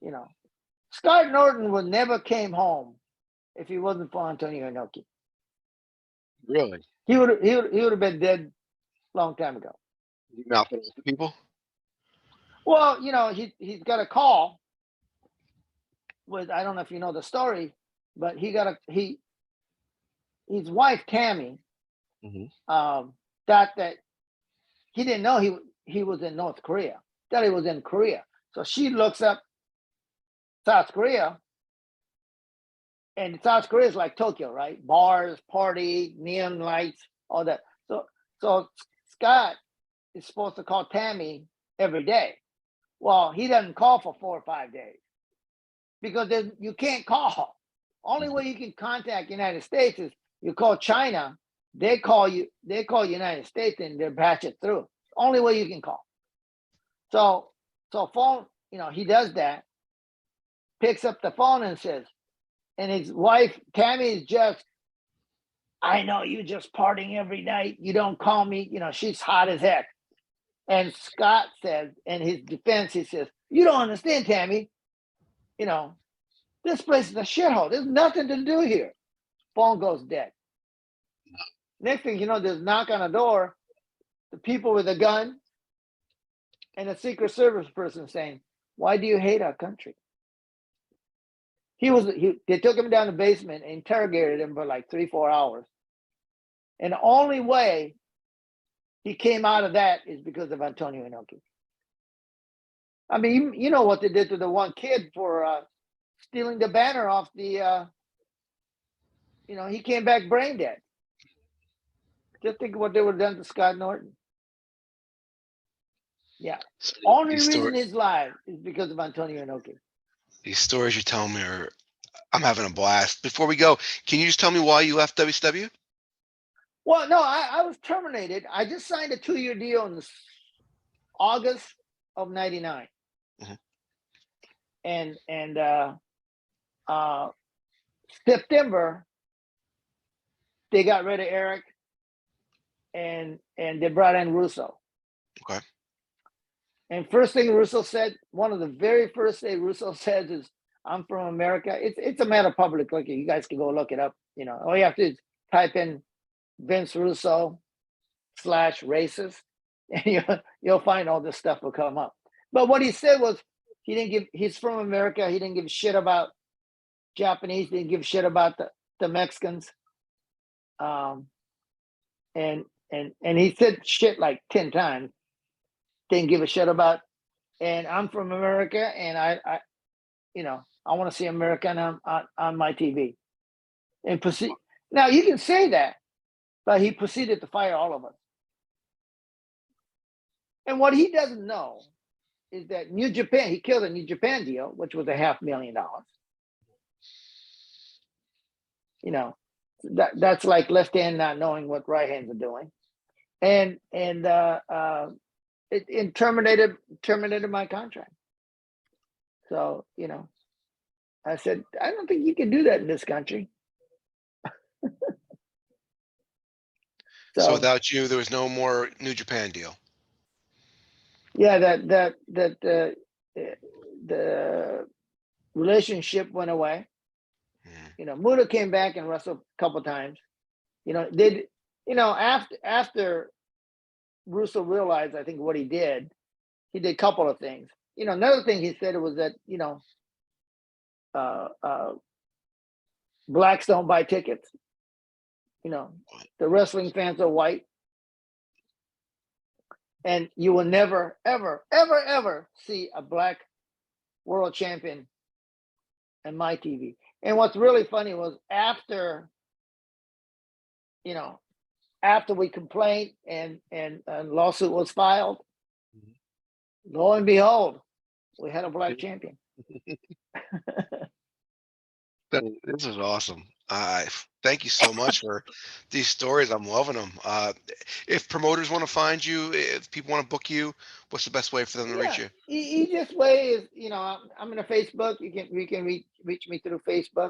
You know, Scott Norton would never came home if he wasn't for Antonio Inoki. Really? He would have been dead long time ago. You mouthing off to people? Well, he's got a call with, I don't know if you know the story, but his wife Tammy Mhm. thought that he didn't know he was in North Korea. Thought he was in Korea. So she looks up South Korea, and South Korea is like Tokyo, right? Bars, party, neon lights, all that. So Scott is supposed to call Tammy every day. Well, he doesn't call for 4 or 5 days because you can't call. Only way you can contact United States is you call China. They call United States and they patch it through. Only way you can call. So phone, he does that, picks up the phone and says, and his wife Tammy is just, I know you just partying every night. You don't call me. She's hot as heck. And Scott says, in his defense, he says, you don't understand, Tammy. This place is a shithole. There's nothing to do here. Phone goes dead. Next thing you know, there's a knock on the door. The people with a gun and a Secret Service person saying, why do you hate our country? They took him down the basement and interrogated him for like 3-4 hours. And the only way he came out of that is because of Antonio Inoki. I mean, you know what they did to the one kid for stealing the banner off the, he came back brain dead. Just think of what they would have done to Scott Norton. Yeah. So Only these, reason story, he's alive is because of Antonio Inoki. these stories you're telling me I'm having a blast. Before we go, can you just tell me why you left WCW? Well, no, I was terminated. I just signed a 2-year deal in August of '99. Mm-hmm. And September, they got rid of Eric and they brought in Russo. Okay. And first thing Russo said, one of the very first things Russo says is, I'm from America. It's a matter of public looking. You guys can go look it up. All you have to do is type in Vince Russo /racist, and you'll find all this stuff will come up. But what he said was he's from America. He didn't give a shit about Japanese, didn't give a shit about the Mexicans. And he said shit like 10 times. Didn't give a shit about, and I'm from America, and I want to see America on my TV. And now you can say that, but he proceeded to fire all of us. And what he doesn't know is that New Japan, he killed a New Japan deal, which was $500,000. That's like left hand not knowing what right hands are doing, and it terminated my contract. So I said, I don't think you can do that in this country. So without you, there was no more New Japan deal. Yeah, the relationship went away. Muda came back and wrestled a couple times. After Russo realized, I think, what he did a couple of things. Another thing he said was that, blacks don't buy tickets. The wrestling fans are white. And you will never, ever, ever, ever see a black world champion in my TV. And what's really funny was after we complained and a lawsuit was filed, lo and behold, we had a black champion. This is awesome. Thank you so much for these stories. I'm loving them. If promoters want to find you, if people want to book you, what's the best way for them to reach you? Easiest way is, I'm in a Facebook. We can reach me through Facebook.